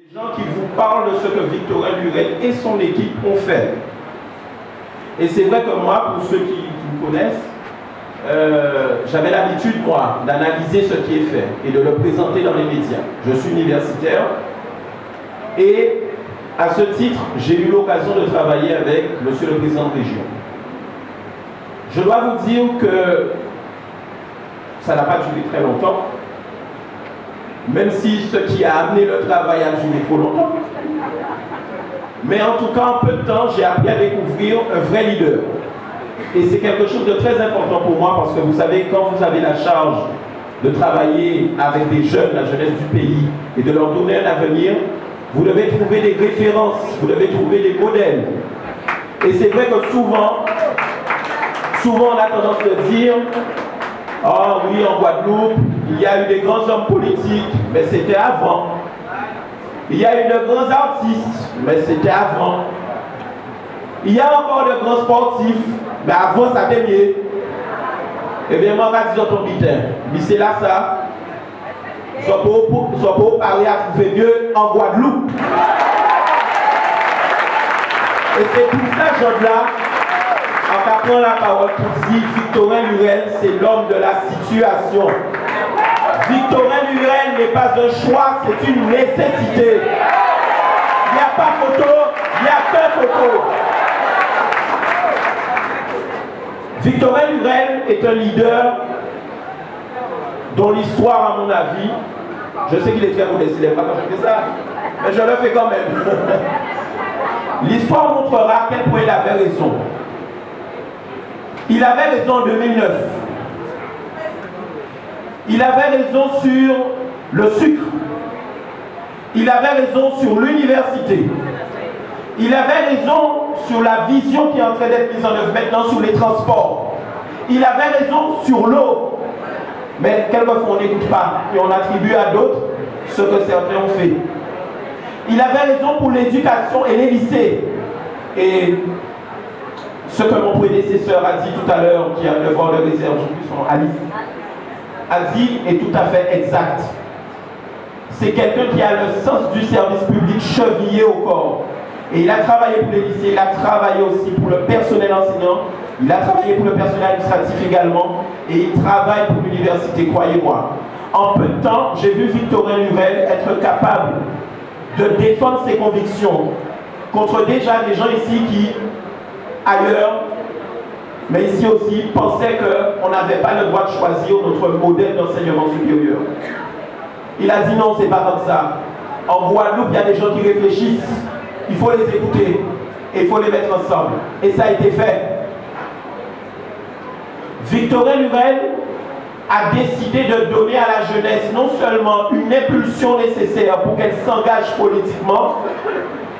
Des gens qui vous parlent de ce que Victorin Lurel et son équipe ont fait. Et c'est vrai que moi, pour ceux qui me connaissent, j'avais l'habitude, moi, d'analyser ce qui est fait et de le présenter dans les médias. Je suis universitaire et à ce titre, j'ai eu l'occasion de travailler avec Monsieur le Président de région. Je dois vous dire que ça n'a pas duré très longtemps, même si ce qui a amené le travail a duré trop longtemps. Mais en tout cas, en peu de temps, j'ai appris à découvrir un vrai leader. Et c'est quelque chose de très important pour moi parce que vous savez, quand vous avez la charge de travailler avec des jeunes, la jeunesse du pays, et de leur donner un avenir, vous devez trouver des références, vous devez trouver des modèles. Et c'est vrai que souvent on a tendance à dire « Ah oui, en Guadeloupe, il y a eu des grands hommes politiques, mais c'était avant. Il y a eu de grands artistes, mais c'était avant. Il y a encore de grands sportifs, mais avant ça était mieux. » Eh bien, moi, je dis ton bitin, c'est là ça. Soit pour parler à trouver mieux en Guadeloupe. Et c'est pour ça, Jean-là, en tapant la parole pour dire Victorin Lurel, c'est l'homme de la situation. Victorin Lurel n'est pas un choix, c'est une nécessité. Il n'y a pas photo, il n'y a qu'un photo. Victorin Lurel est un leader dont l'histoire, à mon avis, je sais qu'il est très modeste, il n'aime pas quand je fais ça, mais je le fais quand même. L'histoire montrera à quel point il avait raison. Il avait raison en 2009. Il avait raison sur le sucre. Il avait raison sur l'université. Il avait raison sur la vision qui est en train d'être mise en œuvre maintenant sur les transports. Il avait raison sur l'eau. Mais quelquefois on n'écoute pas et on attribue à d'autres ce que certains ont fait. Il avait raison pour l'éducation et les lycées. Et ce que mon prédécesseur a dit tout à l'heure, qui a le devoir de réserve, son Alice, a dit est tout à fait exact. C'est quelqu'un qui a le sens du service public chevillé au corps. Et il a travaillé pour les lycées, il a travaillé aussi pour le personnel enseignant, il a travaillé pour le personnel administratif également, et il travaille pour l'université, croyez-moi. En peu de temps, j'ai vu Victorin Lurel être capable de défendre ses convictions contre déjà des gens ici qui, ailleurs, mais ici aussi, pensaient qu'on n'avait pas le droit de choisir notre modèle d'enseignement supérieur. Il a dit non, c'est pas comme ça. En Guadeloupe, il y a des gens qui réfléchissent. Il faut les écouter et il faut les mettre ensemble. Et ça a été fait. Victorin Lurel a décidé de donner à la jeunesse non seulement une impulsion nécessaire pour qu'elle s'engage politiquement,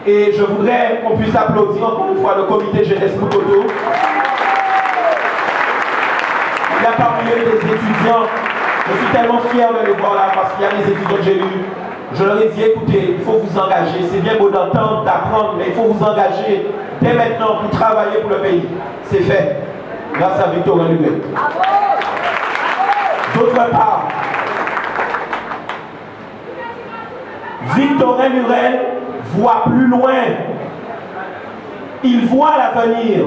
et je voudrais qu'on puisse applaudir encore une fois le comité jeunesse Moutoto. Il y a parmi eux des étudiants. Je suis tellement fier de les voir là parce qu'il y a des étudiants que j'ai eus. Je leur ai dit, écoutez, il faut vous engager. C'est bien beau d'entendre, d'apprendre, mais il faut vous engager dès maintenant pour travailler pour le pays. C'est fait, grâce à Victorin Lurel. D'autre part, Victorin Lurel voit plus loin. Il voit l'avenir.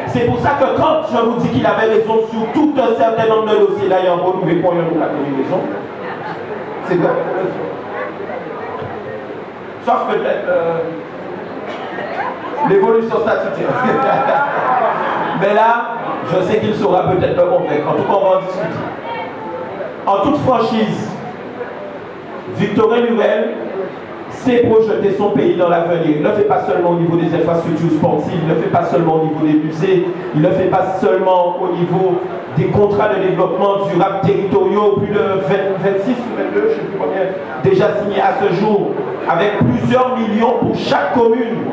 C'est pour ça que quand je vous dis qu'il avait raison sur tout un certain nombre de dossiers, d'ailleurs, vous ne pouvez pas la raison, c'est vrai. Sauf peut-être l'évolution statutaire. Mais là, je sais qu'il saura peut-être me convaincre. En tout cas, on va en discuter. En toute franchise, Victorin Lurel sait projeter son pays dans l'avenir. Il ne le fait pas seulement au niveau des infrastructures sportives, il ne le fait pas seulement au niveau des musées, il ne le fait pas seulement au niveau des contrats de développement durable territoriaux, plus de 26 ou 22, je ne sais plus combien, déjà signés à ce jour, avec plusieurs millions pour chaque commune.